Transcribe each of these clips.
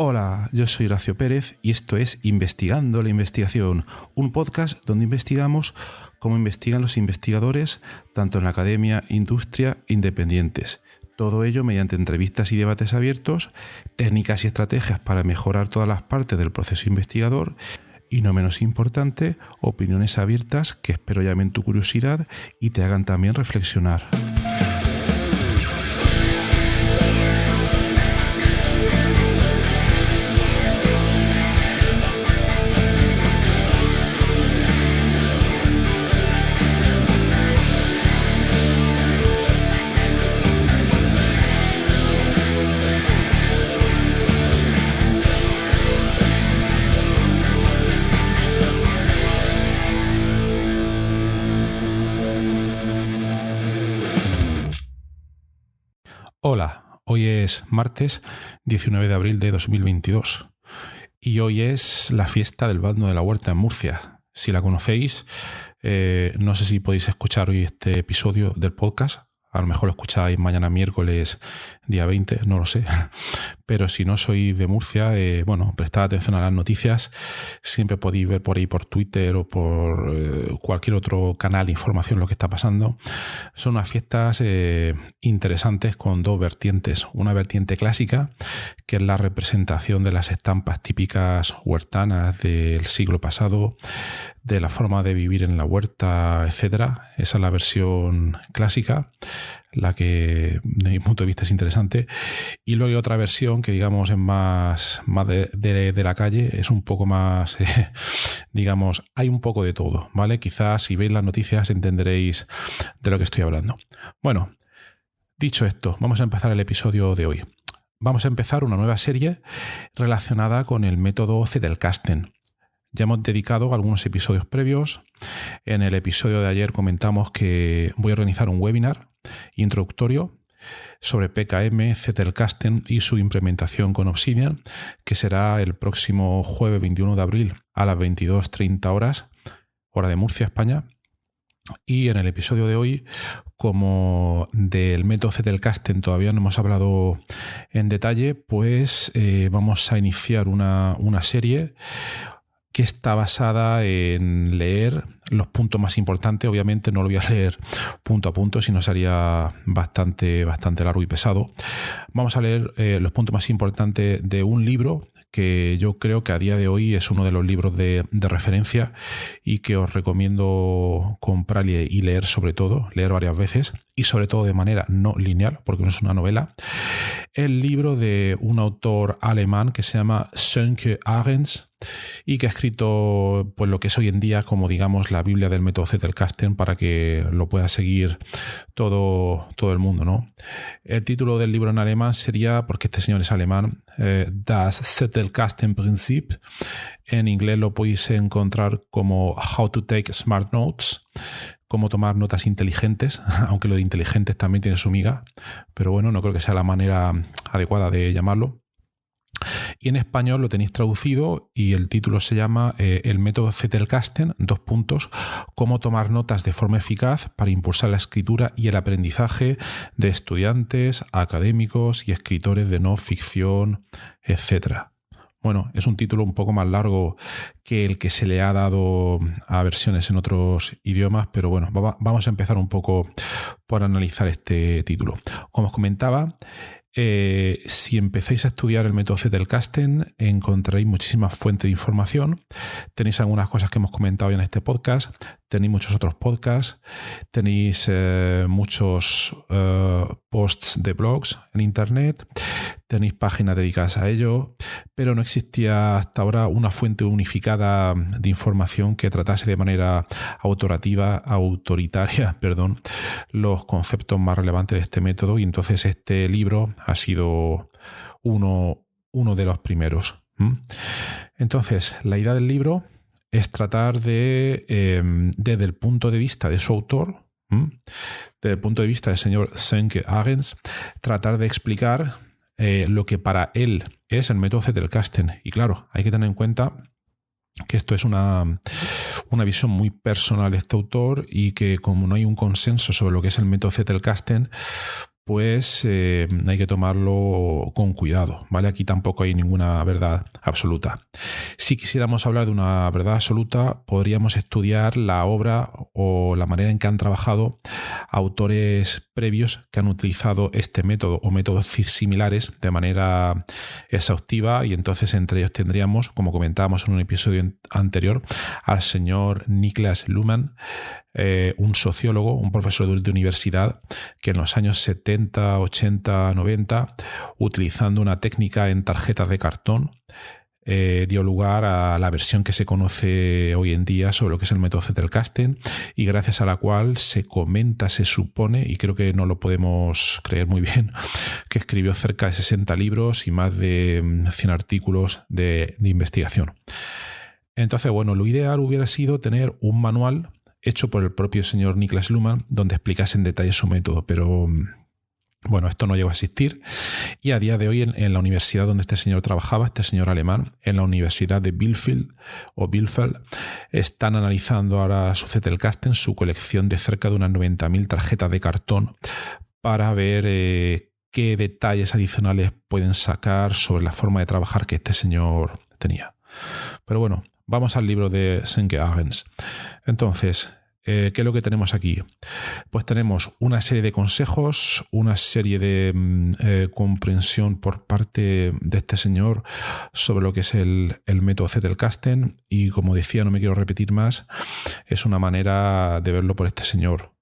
Hola, yo soy Horacio Pérez y esto es Investigando la Investigación, un podcast donde investigamos cómo investigan los investigadores, tanto en la academia, industria, independientes. Todo ello mediante entrevistas y debates abiertos, técnicas y estrategias para mejorar todas las partes del proceso investigador y, no menos importante, opiniones abiertas que espero llamen tu curiosidad y te hagan también reflexionar. Hola, hoy es martes 19 de abril de 2022 y hoy es la fiesta del Bando de la Huerta en Murcia. Si la conocéis, no sé si podéis escuchar hoy este episodio del podcast. A lo mejor lo escucháis mañana miércoles, día 20, no lo sé. Pero si no sois de Murcia, prestad atención a las noticias. Siempre podéis ver por ahí por Twitter o por cualquier otro canal de información lo que está pasando. Son unas fiestas interesantes con dos vertientes. Una vertiente clásica, que es la representación de las estampas típicas huertanas del siglo pasado, de la forma de vivir en la huerta, etcétera. Esa es la versión clásica, la que de mi punto de vista es interesante. Y luego hay otra versión que digamos es más de la calle, es un poco más, digamos, hay un poco de todo, ¿vale? Quizás si veis las noticias entenderéis de lo que estoy hablando. Bueno, dicho esto, vamos a empezar el episodio de hoy. Vamos a empezar una nueva serie relacionada con el método Zettelkasten. Ya hemos dedicado algunos episodios previos. En el episodio de ayer comentamos que voy a organizar un webinar introductorio sobre PKM, Zettelkasten y su implementación con Obsidian, que será el próximo jueves 21 de abril a las 22:30 horas, hora de Murcia, España. Y en el episodio de hoy, como del método Zettelkasten todavía no hemos hablado en detalle, pues vamos a iniciar una serie que está basada en leer los puntos más importantes. Obviamente no lo voy a leer punto a punto, sino sería bastante largo y pesado. Vamos a leer los puntos más importantes de un libro que yo creo que a día de hoy es uno de los libros de referencia y que os recomiendo comprar y leer, sobre todo, leer varias veces y sobre todo de manera no lineal, porque no es una novela. El libro de un autor alemán que se llama Sönke Ahrens y que ha escrito pues lo que es hoy en día como digamos la Biblia del método Zettelkasten para que lo pueda seguir todo el mundo, ¿no? El título del libro en alemán sería, porque este señor es alemán, Das Zettelkasten-Prinzip. En inglés lo podéis encontrar como How to Take Smart Notes, cómo tomar notas inteligentes, aunque lo de inteligentes también tiene su miga, pero bueno, no creo que sea la manera adecuada de llamarlo. Y en español lo tenéis traducido y el título se llama El método Zettelkasten, cómo tomar notas de forma eficaz para impulsar la escritura y el aprendizaje de estudiantes, académicos y escritores de no ficción, etc. Bueno, es un título un poco más largo que el que se le ha dado a versiones en otros idiomas, pero bueno, vamos a empezar un poco por analizar este título. Como os comentaba, si empezáis a estudiar el método Zettelkasten encontraréis muchísimas fuentes de información. Tenéis algunas cosas que hemos comentado ya en este podcast, tenéis muchos otros podcasts, tenéis muchos posts de blogs en internet, tenéis páginas dedicadas a ello, pero no existía hasta ahora una fuente unificada de información que tratase de manera autoritaria, los conceptos más relevantes de este método, y entonces este libro ha sido uno de los primeros. Entonces, la idea del libro es tratar de, desde el punto de vista de su autor, desde el punto de vista del señor Sönke Ahrens, tratar de explicar lo que para él es el método Zettelkasten. Y claro, hay que tener en cuenta que esto es una visión muy personal de este autor y que como no hay un consenso sobre lo que es el método Zettelkasten, pues hay que tomarlo con cuidado, ¿vale? Aquí tampoco hay ninguna verdad absoluta. Si quisiéramos hablar de una verdad absoluta, podríamos estudiar la obra o la manera en que han trabajado autores previos que han utilizado este método o métodos similares de manera exhaustiva, y entonces entre ellos tendríamos, como comentábamos en un episodio anterior, al señor Niklas Luhmann, un sociólogo, un profesor de universidad que en los años 70, 80, 90, utilizando una técnica en tarjetas de cartón, dio lugar a la versión que se conoce hoy en día sobre lo que es el método Zettelkasten, y gracias a la cual se comenta, se supone, y creo que no lo podemos creer muy bien, que escribió cerca de 60 libros y más de 100 artículos de investigación. Entonces, bueno, lo ideal hubiera sido tener un manual hecho por el propio señor Niklas Luhmann donde explicase en detalle su método, pero bueno, esto no llegó a existir, y a día de hoy en la universidad donde este señor trabajaba, este señor alemán, en la Universidad de Bielefeld, están analizando ahora su Zettelkasten, su colección de cerca de unas 90.000 tarjetas de cartón, para ver qué detalles adicionales pueden sacar sobre la forma de trabajar que este señor tenía. Pero bueno, vamos al libro de Sönke Ahrens. Entonces, ¿qué es lo que tenemos aquí? Pues tenemos una serie de consejos, una serie de comprensión por parte de este señor sobre lo que es el método Zettelkasten, y como decía, no me quiero repetir más, es una manera de verlo por este señor.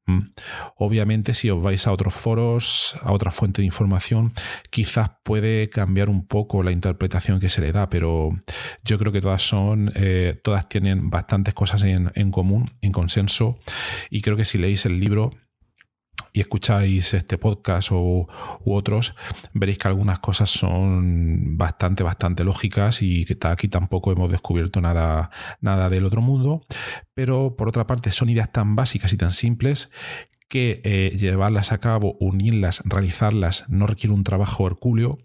Obviamente, si os vais a otros foros, a otra fuente de información, quizás puede cambiar un poco la interpretación que se le da, pero yo creo que todas tienen bastantes cosas en común, en consenso, y creo que si leéis el libro y escucháis este podcast u otros, veréis que algunas cosas son bastante lógicas, y que aquí tampoco hemos descubierto nada del otro mundo. Pero por otra parte son ideas tan básicas y tan simples que llevarlas a cabo, unirlas, realizarlas, no requiere un trabajo hercúleo,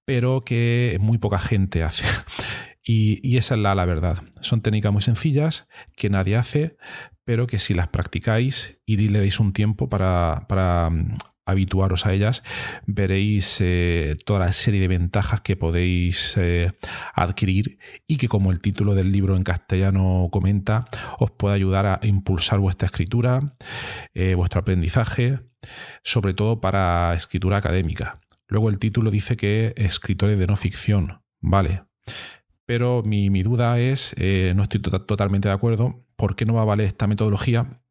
pero que muy poca gente hace. Y esa es la verdad. Son técnicas muy sencillas que nadie hace, pero que si las practicáis y le dais un tiempo para habituaros a ellas, veréis toda la serie de ventajas que podéis adquirir, y que, como el título del libro en castellano comenta, os puede ayudar a impulsar vuestra escritura, vuestro aprendizaje, sobre todo para escritura académica. Luego el título dice que escritores de no ficción, ¿vale? Pero mi duda es, no estoy totalmente de acuerdo, ¿por qué no va a valer esta metodología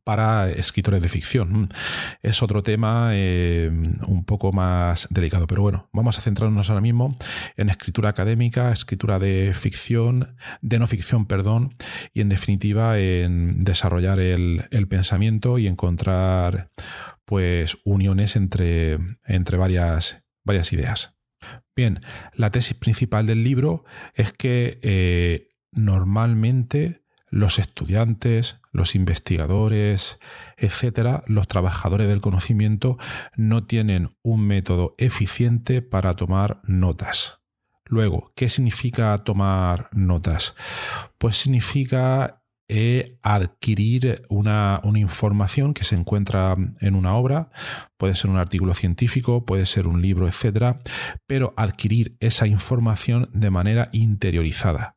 para escritores de ficción? Es otro tema un poco más delicado, pero bueno, vamos a centrarnos ahora mismo en escritura académica, escritura de no ficción, y en definitiva en desarrollar el pensamiento y encontrar pues uniones entre varias ideas. Bien, la tesis principal del libro es que normalmente los estudiantes, los investigadores, etcétera, los trabajadores del conocimiento, no tienen un método eficiente para tomar notas. Luego, ¿qué significa tomar notas? Pues significa adquirir una información que se encuentra en una obra, puede ser un artículo científico, puede ser un libro, etcétera, pero adquirir esa información de manera interiorizada.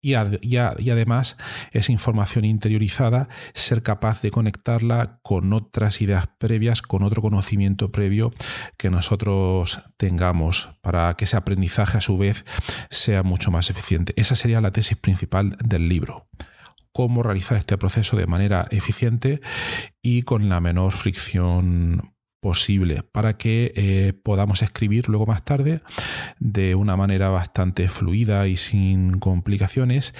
Y además, esa información interiorizada, ser capaz de conectarla con otras ideas previas, con otro conocimiento previo que nosotros tengamos, para que ese aprendizaje a su vez sea mucho más eficiente. Esa sería la tesis principal del libro. Cómo realizar este proceso de manera eficiente y con la menor fricción posible, para que podamos escribir luego más tarde de una manera bastante fluida y sin complicaciones,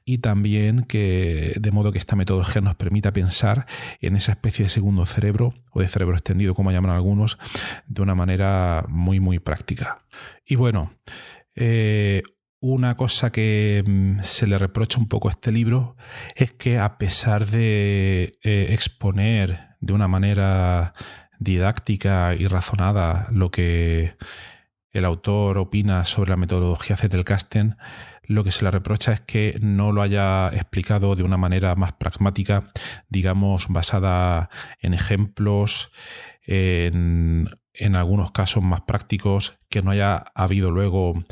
y también de modo que esta metodología nos permita pensar en esa especie de segundo cerebro, o de cerebro extendido, como llaman algunos, de una manera muy práctica. Y bueno, una cosa que se le reprocha un poco a este libro es que, a pesar de exponer de una manera didáctica y razonada lo que el autor opina sobre la metodología Zettelkasten, lo que se le reprocha es que no lo haya explicado de una manera más pragmática, digamos, basada en ejemplos, en algunos casos más prácticos, que no haya habido luego,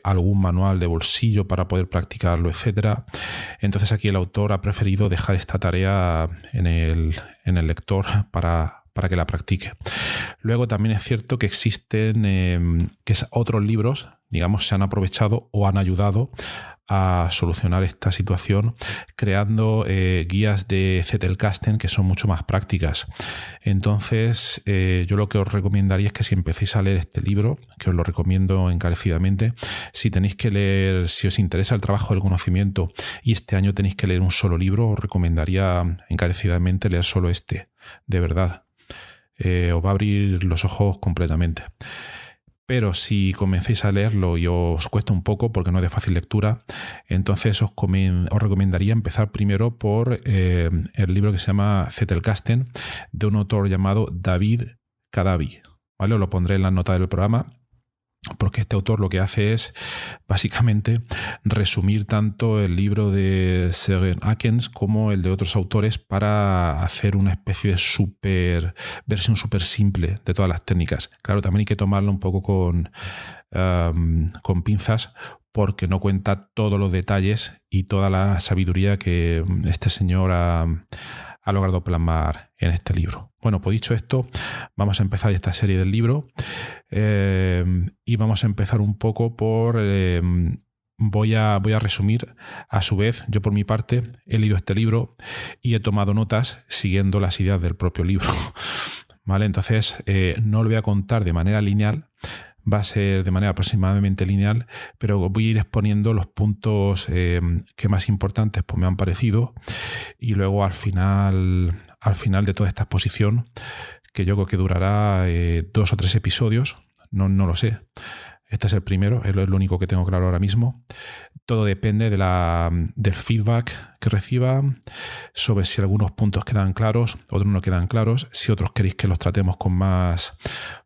algún manual de bolsillo para poder practicarlo, etcétera. Entonces aquí el autor ha preferido dejar esta tarea en el lector para que la practique. Luego también es cierto que existen otros libros, digamos, se han aprovechado o han ayudado a solucionar esta situación creando guías de Zettelkasten que son mucho más prácticas. Entonces, yo lo que os recomendaría es que si empecéis a leer este libro, que os lo recomiendo encarecidamente, si tenéis que leer, si os interesa el trabajo del conocimiento y este año tenéis que leer un solo libro, os recomendaría encarecidamente leer solo este, de verdad. Os va a abrir los ojos completamente. Pero si comencéis a leerlo y os cuesta un poco porque no es de fácil lectura, entonces os recomendaría empezar primero por el libro que se llama Zettelkasten, de un autor llamado David Kadavi. ¿Vale? Os lo pondré en la nota del programa, porque este autor lo que hace es básicamente resumir tanto el libro de Søren Akens como el de otros autores para hacer una especie de versión súper simple de todas las técnicas. Claro, también hay que tomarlo un poco con pinzas, porque no cuenta todos los detalles y toda la sabiduría que este señor ha logrado plasmar en este libro. Bueno, pues dicho esto, vamos a empezar esta serie del libro y vamos a empezar un poco por... Voy a resumir, a su vez, yo por mi parte he leído este libro y he tomado notas siguiendo las ideas del propio libro. ¿Vale? Entonces, no lo voy a contar de manera lineal, va a ser de manera aproximadamente lineal, pero voy a ir exponiendo los puntos que más importantes pues, me han parecido, y luego al final de toda esta exposición, que yo creo que durará 2 o 3 episodios, no lo sé. Este es el primero, es lo único que tengo claro ahora mismo. Todo depende del feedback que reciba, sobre si algunos puntos quedan claros, otros no quedan claros, si otros queréis que los tratemos con más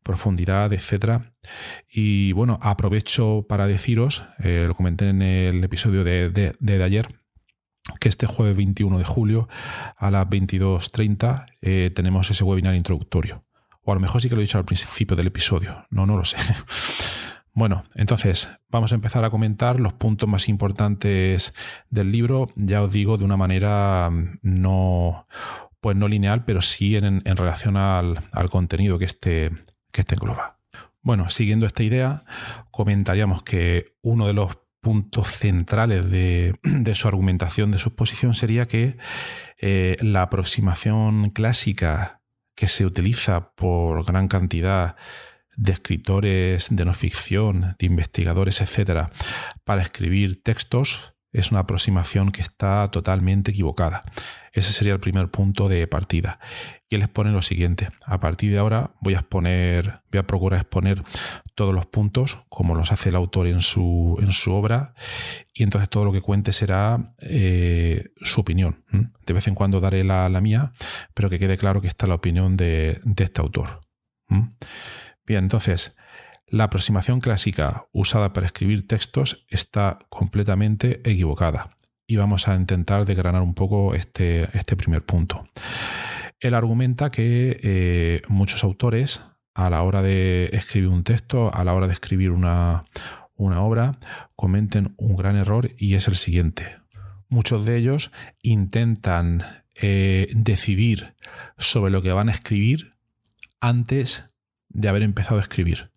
profundidad, etcétera. Y bueno, aprovecho para deciros, lo comenté en el episodio de ayer, que este jueves 21 de julio a las 22:30 tenemos ese webinar introductorio. O a lo mejor sí que lo he dicho al principio del episodio, no lo sé. Bueno, entonces vamos a empezar a comentar los puntos más importantes del libro, ya os digo, de una manera no lineal, pero sí en relación al contenido que este engloba. Bueno, siguiendo esta idea, comentaríamos que uno de los puntos centrales de su argumentación, de su exposición, sería que la aproximación clásica que se utiliza por gran cantidad de escritores de no ficción, de investigadores, etcétera, para escribir textos, es una aproximación que está totalmente equivocada. Ese sería el primer punto de partida. Y él expone lo siguiente: a partir de ahora voy a procurar exponer todos los puntos como los hace el autor en su obra, y entonces todo lo que cuente será su opinión. De vez en cuando daré la mía, pero que quede claro que está la opinión de este autor. Bien, entonces, la aproximación clásica usada para escribir textos está completamente equivocada. Y vamos a intentar desgranar un poco este primer punto. Él argumenta que muchos autores, a la hora de escribir un texto, a la hora de escribir una obra, cometen un gran error, y es el siguiente. Muchos de ellos intentan decidir sobre lo que van a escribir antes de haber empezado a escribir.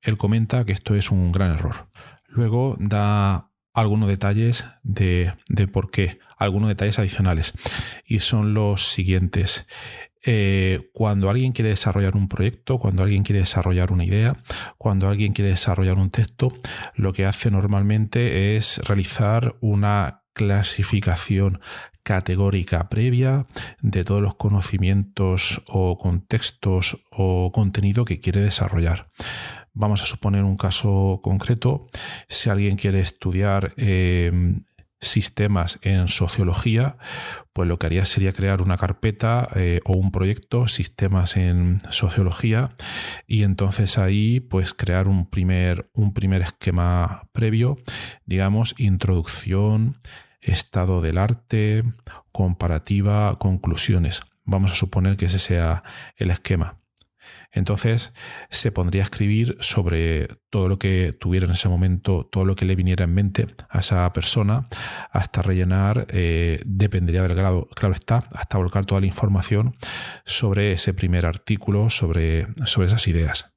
Él comenta que esto es un gran error. Luego da algunos detalles de por qué, algunos detalles adicionales, y son los siguientes. Cuando alguien quiere desarrollar un proyecto, cuando alguien quiere desarrollar una idea, cuando alguien quiere desarrollar un texto, lo que hace normalmente es realizar una clasificación categórica previa de todos los conocimientos o contextos o contenido que quiere desarrollar. Vamos a suponer un caso concreto. Si alguien quiere estudiar sistemas en sociología, pues lo que haría sería crear una carpeta o un proyecto, sistemas en sociología, y entonces ahí pues crear un primer esquema previo, digamos, introducción, estado del arte, comparativa, conclusiones. Vamos a suponer que ese sea el esquema. Entonces se pondría a escribir sobre todo lo que tuviera en ese momento, todo lo que le viniera en mente a esa persona, hasta rellenar, dependería del grado, claro está, hasta volcar toda la información sobre ese primer artículo, sobre esas ideas.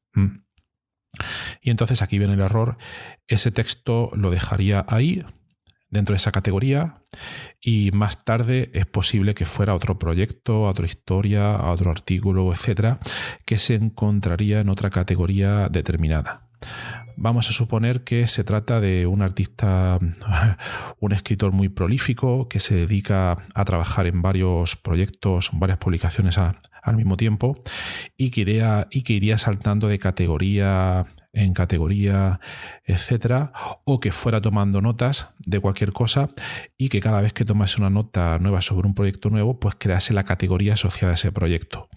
Y entonces aquí viene el error. Ese texto lo dejaría ahí, dentro de esa categoría, y más tarde es posible que fuera a otro proyecto, a otra historia, a otro artículo, etcétera, que se encontraría en otra categoría determinada. Vamos a suponer que se trata de un artista, un escritor muy prolífico que se dedica a trabajar en varios proyectos, varias publicaciones al mismo tiempo, y que iría saltando de categoría en categoría, etcétera, o que fuera tomando notas de cualquier cosa y que cada vez que tomase una nota nueva sobre un proyecto nuevo, pues crease la categoría asociada a ese proyecto.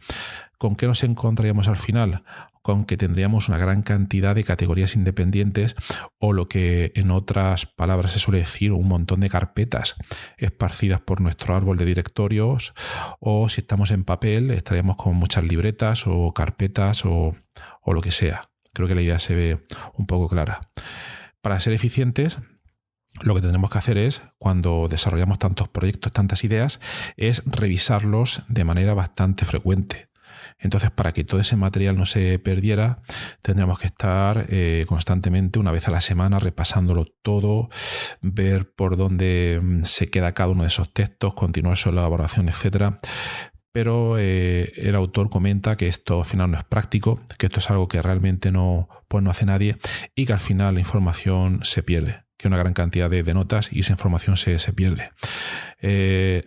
¿Con qué nos encontraríamos al final? Con que tendríamos una gran cantidad de categorías independientes, o lo que en otras palabras se suele decir, un montón de carpetas esparcidas por nuestro árbol de directorios, o si estamos en papel estaríamos con muchas libretas o carpetas o lo que sea. Creo que la idea se ve un poco clara. Para ser eficientes, lo que tendremos que hacer es, cuando desarrollamos tantos proyectos, tantas ideas, es revisarlos de manera bastante frecuente. Entonces, para que todo ese material no se perdiera, tendríamos que estar constantemente, una vez a la semana, repasándolo todo, ver por dónde se queda cada uno de esos textos, continuar su elaboración, etcétera. Pero el autor comenta que esto al final no es práctico, que esto es algo que realmente no hace nadie, y que al final la información se pierde, que una gran cantidad de notas y esa información se pierde.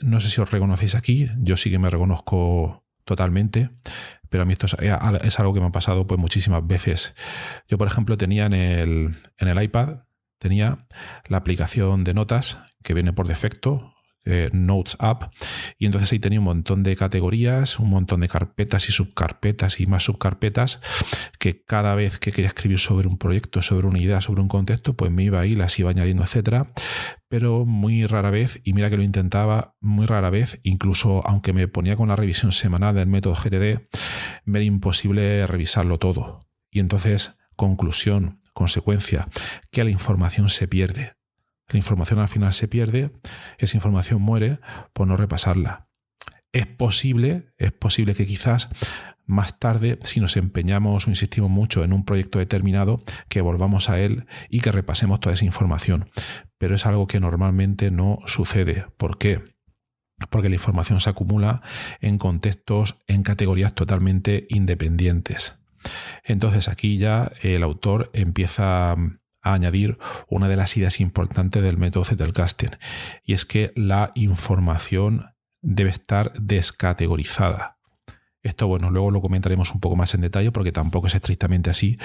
No sé si os reconocéis aquí, yo sí que me reconozco totalmente, pero a mí esto es algo que me ha pasado pues muchísimas veces. Yo, por ejemplo, tenía en el iPad, tenía la aplicación de notas que viene por defecto, Notes App, y entonces ahí tenía un montón de categorías, un montón de carpetas y subcarpetas y más subcarpetas, que cada vez que quería escribir sobre un proyecto, sobre una idea, sobre un contexto, pues me iba ahí, las iba añadiendo, etcétera, pero muy rara vez, y mira que lo intentaba, muy rara vez, incluso aunque me ponía con la revisión semanal del método GTD, me era imposible revisarlo todo. Y entonces, conclusión, consecuencia, que la información se pierde. La información al final se pierde, esa información muere por no repasarla. Es posible que quizás más tarde, si nos empeñamos o insistimos mucho en un proyecto determinado, que volvamos a él y que repasemos toda esa información. Pero es algo que normalmente no sucede. ¿Por qué? Porque la información se acumula en contextos, en categorías totalmente independientes. Entonces aquí ya el autor empieza a añadir una de las ideas importantes del método Zettelkasten, y es que la información debe estar descategorizada. Esto, bueno, luego lo comentaremos un poco más en detalle porque tampoco es estrictamente así,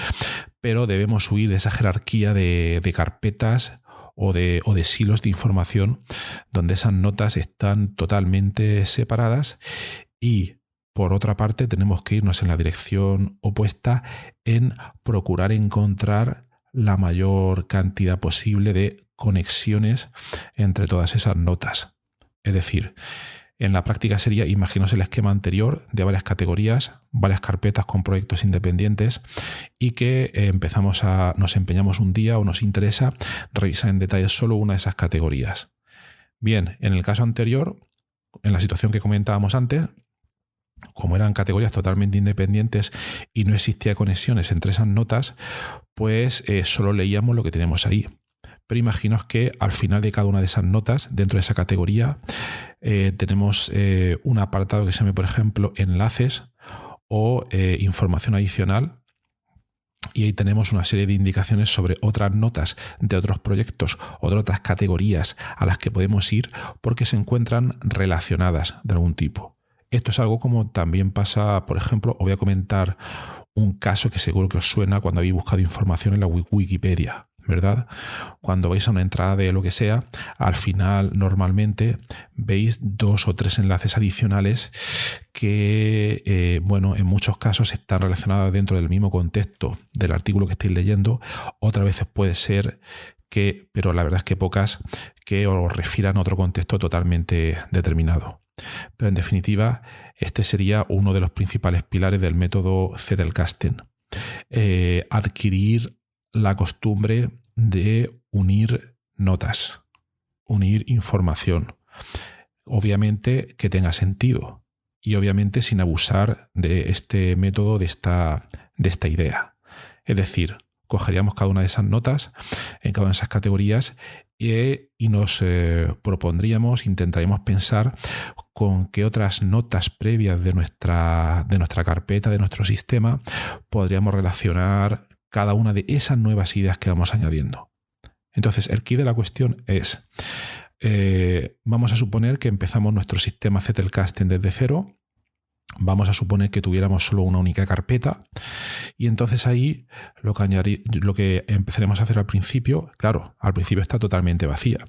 pero debemos huir de esa jerarquía de carpetas o de silos de información donde esas notas están totalmente separadas, y por otra parte tenemos que irnos en la dirección opuesta en procurar encontrar la mayor cantidad posible de conexiones entre todas esas notas. Es decir, en la práctica sería, imaginaos el esquema anterior de varias categorías, varias carpetas con proyectos independientes, y que nos empeñamos un día o nos interesa revisar en detalle solo una de esas categorías. Bien, en el caso anterior, en la situación que comentábamos antes, como eran categorías totalmente independientes y no existía conexiones entre esas notas, pues solo leíamos lo que teníamos ahí. Pero imaginaos que al final de cada una de esas notas, dentro de esa categoría, tenemos un apartado que se llama, por ejemplo, enlaces o información adicional, y ahí tenemos una serie de indicaciones sobre otras notas de otros proyectos o de otras categorías a las que podemos ir porque se encuentran relacionadas de algún tipo. Esto es algo como también pasa, por ejemplo, os voy a comentar un caso que seguro que os suena cuando habéis buscado información en la Wikipedia, ¿verdad? Cuando vais a una entrada de lo que sea, al final normalmente veis 2 o 3 enlaces adicionales que, en muchos casos están relacionados dentro del mismo contexto del artículo que estáis leyendo. Otras veces puede ser pero la verdad es que pocas, que os refieran a otro contexto totalmente determinado. Pero en definitiva, este sería uno de los principales pilares del método Zettelkasten. Adquirir la costumbre de unir notas, unir información. Obviamente que tenga sentido y obviamente sin abusar de este método, de esta idea. Es decir, cogeríamos cada una de esas notas en cada una de esas categorías y nos propondríamos, intentaríamos pensar con qué otras notas previas de nuestra carpeta, de nuestro sistema, podríamos relacionar cada una de esas nuevas ideas que vamos añadiendo. Entonces, el quid de la cuestión es, vamos a suponer que empezamos nuestro sistema Zettelkasten desde cero. Vamos a suponer que tuviéramos solo una única carpeta y entonces ahí lo que empezaremos a hacer al principio, claro, al principio está totalmente vacía.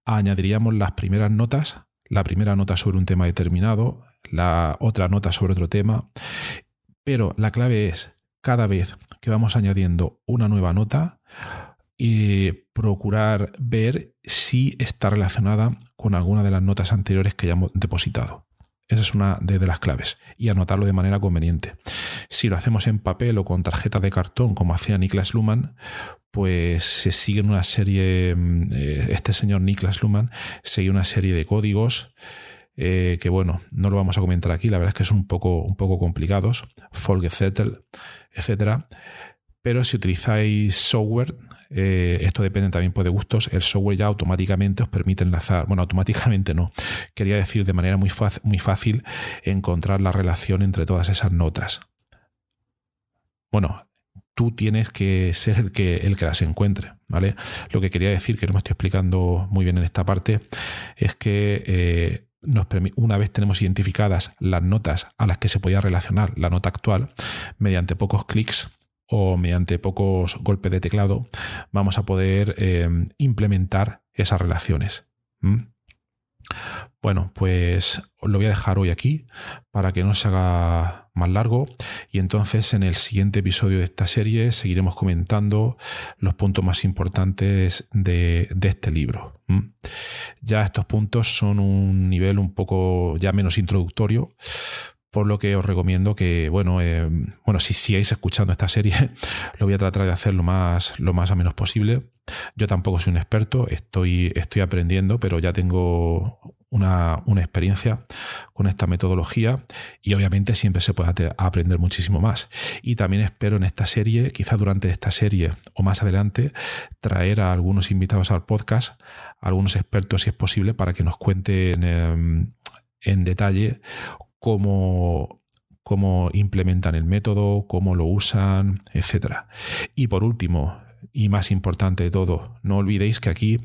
Añadiríamos las primeras notas, la primera nota sobre un tema determinado, la otra nota sobre otro tema, pero la clave es cada vez que vamos añadiendo una nueva nota y procurar ver si está relacionada con alguna de las notas anteriores que ya hemos depositado. Esa es una de las claves y anotarlo de manera conveniente. Si lo hacemos en papel o con tarjetas de cartón, como hacía Niklas Luhmann, pues se sigue una serie, este señor Niklas Luhmann sigue una serie de códigos que bueno, no lo vamos a comentar aquí, la verdad es que son un poco complicados, Folgezettel, etcétera. Pero si utilizáis software, esto depende también de gustos, el software ya automáticamente os permite enlazar, bueno, automáticamente no, quería decir de manera muy fácil encontrar la relación entre todas esas notas. Bueno, tú tienes que ser el que las encuentre, ¿vale? Lo que quería decir, que no me estoy explicando muy bien en esta parte, es que una vez tenemos identificadas las notas a las que se podía relacionar la nota actual, mediante pocos clics o mediante pocos golpes de teclado, vamos a poder implementar esas relaciones. Bueno, pues os lo voy a dejar hoy aquí para que no se haga más largo y entonces en el siguiente episodio de esta serie seguiremos comentando los puntos más importantes de este libro. Ya estos puntos son un nivel un poco ya menos introductorio, por lo que os recomiendo que, si sigáis escuchando esta serie, lo voy a tratar de hacer lo más o menos posible. Yo tampoco soy un experto, estoy aprendiendo, pero ya tengo una experiencia con esta metodología y obviamente siempre se puede aprender muchísimo más. Y también espero en esta serie, quizás durante esta serie o más adelante, traer a algunos invitados al podcast, a algunos expertos si es posible, para que nos cuenten en detalle cómo implementan el método, cómo lo usan, etc. Y por último, y más importante de todo, no olvidéis que aquí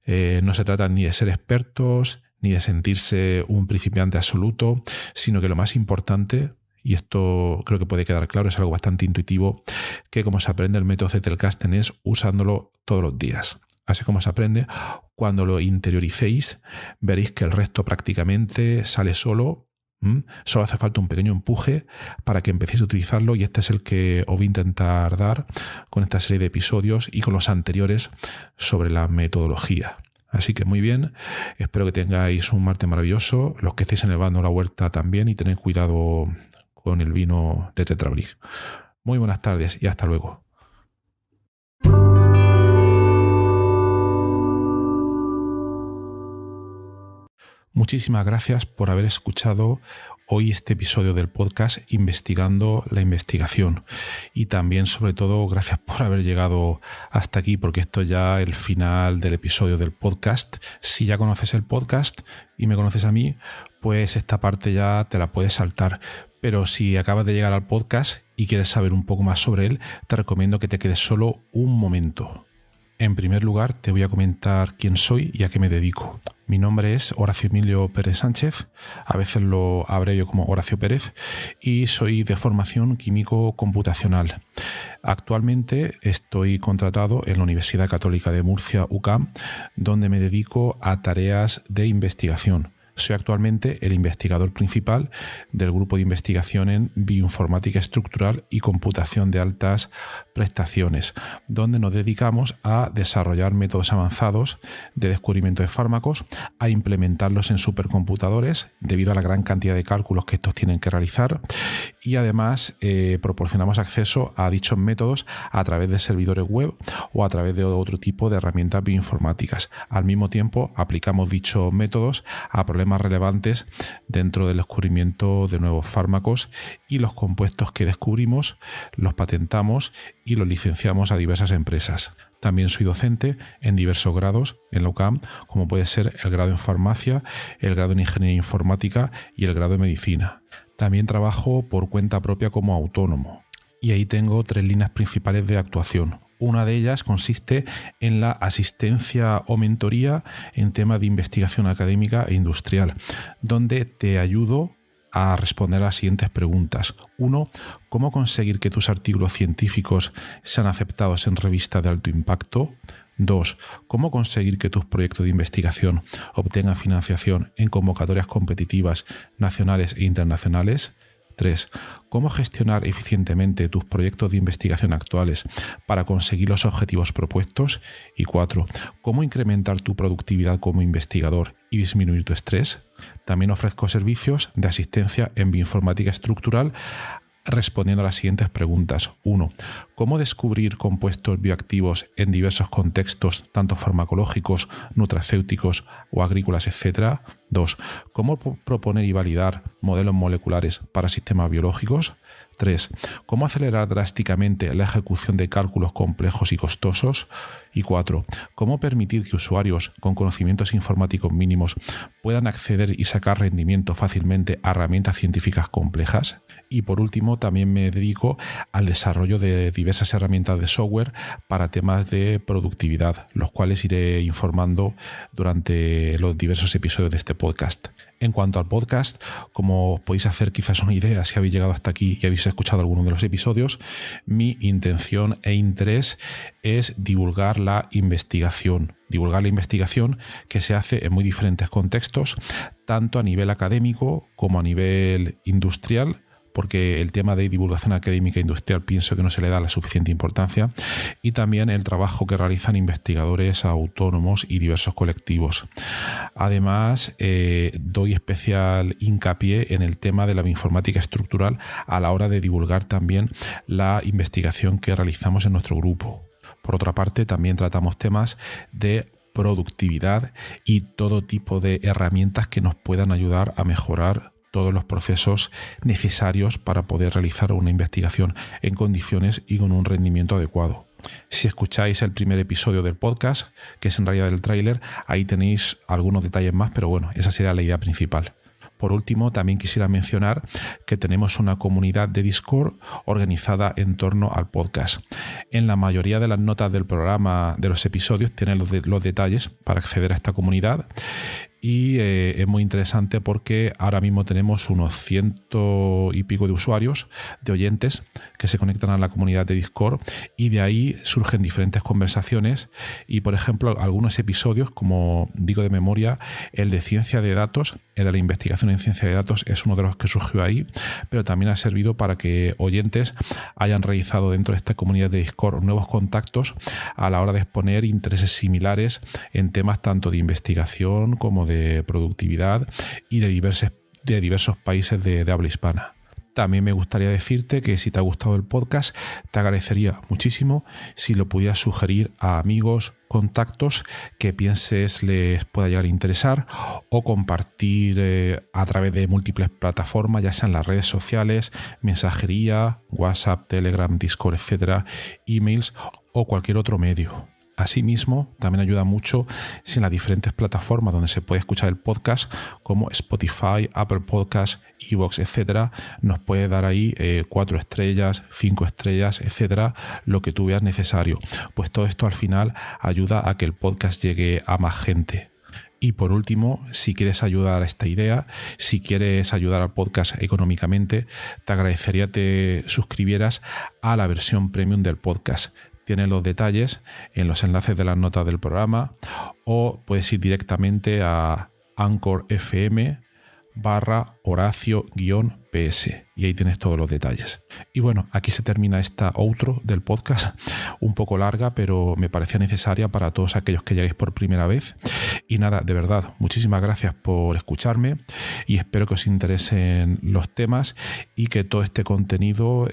no se trata ni de ser expertos, ni de sentirse un principiante absoluto, sino que lo más importante, y esto creo que puede quedar claro, es algo bastante intuitivo, que como se aprende el método Zettelkasten es usándolo todos los días. Así como se aprende, cuando lo interioricéis, veréis que el resto prácticamente sale solo. Solo hace falta un pequeño empuje para que empecéis a utilizarlo y este es el que os voy a intentar dar con esta serie de episodios y con los anteriores sobre la metodología. Así que muy bien, espero que tengáis un martes maravilloso, los que estéis en el bando de la huerta también, y tened cuidado con el vino de Tetra Brik. Muy buenas tardes y hasta luego. Muchísimas gracias por haber escuchado hoy este episodio del podcast Investigando la Investigación y también sobre todo gracias por haber llegado hasta aquí, porque esto es ya el final del episodio del podcast. Si ya conoces el podcast y me conoces a mí, pues esta parte ya te la puedes saltar, pero si acabas de llegar al podcast y quieres saber un poco más sobre él, te recomiendo que te quedes solo un momento. En primer lugar, te voy a comentar quién soy y a qué me dedico. Mi nombre es Horacio Emilio Pérez Sánchez, a veces lo abrevio como Horacio Pérez, y soy de formación químico computacional. Actualmente estoy contratado en la Universidad Católica de Murcia, UCAM, donde me dedico a tareas de investigación, Soy actualmente el investigador principal del grupo de investigación en bioinformática estructural y computación de altas prestaciones, donde nos dedicamos a desarrollar métodos avanzados de descubrimiento de fármacos, a implementarlos en supercomputadores debido a la gran cantidad de cálculos que estos tienen que realizar, y además proporcionamos acceso a dichos métodos a través de servidores web o a través de otro tipo de herramientas bioinformáticas. Al mismo tiempo, aplicamos dichos métodos a problemas relevantes dentro del descubrimiento de nuevos fármacos, y los compuestos que descubrimos los patentamos y los licenciamos a diversas empresas. También soy docente en diversos grados en la UCAM, como puede ser el grado en farmacia, el grado en ingeniería informática y el grado en medicina. También trabajo por cuenta propia como autónomo, y ahí tengo 3 líneas principales de actuación. Una de ellas consiste en la asistencia o mentoría en temas de investigación académica e industrial, donde te ayudo a responder a las siguientes preguntas. 1. ¿Cómo conseguir que tus artículos científicos sean aceptados en revistas de alto impacto? 2. ¿Cómo conseguir que tus proyectos de investigación obtengan financiación en convocatorias competitivas nacionales e internacionales? 3. ¿Cómo gestionar eficientemente tus proyectos de investigación actuales para conseguir los objetivos propuestos? Y 4. ¿Cómo incrementar tu productividad como investigador y disminuir tu estrés? También ofrezco servicios de asistencia en bioinformática estructural respondiendo a las siguientes preguntas. 1. ¿Cómo descubrir compuestos bioactivos en diversos contextos, tanto farmacológicos, nutracéuticos o agrícolas, etc.? 2. ¿Cómo proponer y validar modelos moleculares para sistemas biológicos? 3. ¿Cómo acelerar drásticamente la ejecución de cálculos complejos y costosos? Y 4. ¿Cómo permitir que usuarios con conocimientos informáticos mínimos puedan acceder y sacar rendimiento fácilmente a herramientas científicas complejas? Y por último, también me dedico al desarrollo de diversas herramientas de software para temas de productividad, los cuales iré informando durante los diversos episodios de este podcast. En cuanto al podcast, como os podéis hacer quizás una idea si habéis llegado hasta aquí y habéis escuchado alguno de los episodios, mi intención e interés es divulgar la investigación que se hace en muy diferentes contextos, tanto a nivel académico como a nivel industrial, porque el tema de divulgación académica e industrial pienso que no se le da la suficiente importancia, y también el trabajo que realizan investigadores autónomos y diversos colectivos. Además, doy especial hincapié en el tema de la bioinformática estructural a la hora de divulgar también la investigación que realizamos en nuestro grupo. Por otra parte, también tratamos temas de productividad y todo tipo de herramientas que nos puedan ayudar a mejorar todos los procesos necesarios para poder realizar una investigación en condiciones y con un rendimiento adecuado. Si escucháis el primer episodio del podcast, que es en realidad el tráiler, ahí tenéis algunos detalles más, pero bueno, esa sería la idea principal. Por último, también quisiera mencionar que tenemos una comunidad de Discord organizada en torno al podcast. En la mayoría de las notas del programa, de los episodios, tienen los detalles para acceder a esta comunidad. Y es muy interesante porque ahora mismo tenemos unos 100 y pico de usuarios, de oyentes, que se conectan a la comunidad de Discord, y de ahí surgen diferentes conversaciones. Y por ejemplo, algunos episodios, como digo de memoria, el de ciencia de datos, el de la investigación en ciencia de datos, es uno de los que surgió ahí, pero también ha servido para que oyentes hayan realizado dentro de esta comunidad de Discord nuevos contactos a la hora de exponer intereses similares en temas tanto de investigación como de productividad y de diversos países de habla hispana. También me gustaría decirte que si te ha gustado el podcast, te agradecería muchísimo si lo pudieras sugerir a amigos, contactos que pienses les pueda llegar a interesar, o compartir a través de múltiples plataformas, ya sean las redes sociales, mensajería, WhatsApp, Telegram, Discord, etcétera, emails o cualquier otro medio. Asimismo, también ayuda mucho si en las diferentes plataformas donde se puede escuchar el podcast, como Spotify, Apple Podcasts, iVoox, etcétera, nos puede dar ahí 4 estrellas, 5 estrellas, etcétera, lo que tú veas necesario. Pues todo esto al final ayuda a que el podcast llegue a más gente. Y por último, si quieres ayudar a esta idea, si quieres ayudar al podcast económicamente, te agradecería que te suscribieras a la versión premium del podcast. Tienes los detalles en los enlaces de las notas del programa, o puedes ir directamente a Anchor FM/Horacio-PS, y ahí tienes todos los detalles. Y bueno, aquí se termina esta outro del podcast, un poco larga, pero me parecía necesaria para todos aquellos que lleguéis por primera vez. Y nada, de verdad, muchísimas gracias por escucharme y espero que os interesen los temas y que todo este contenido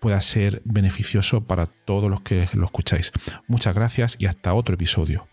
pueda ser beneficioso para todos los que lo escucháis. Muchas gracias y hasta otro episodio.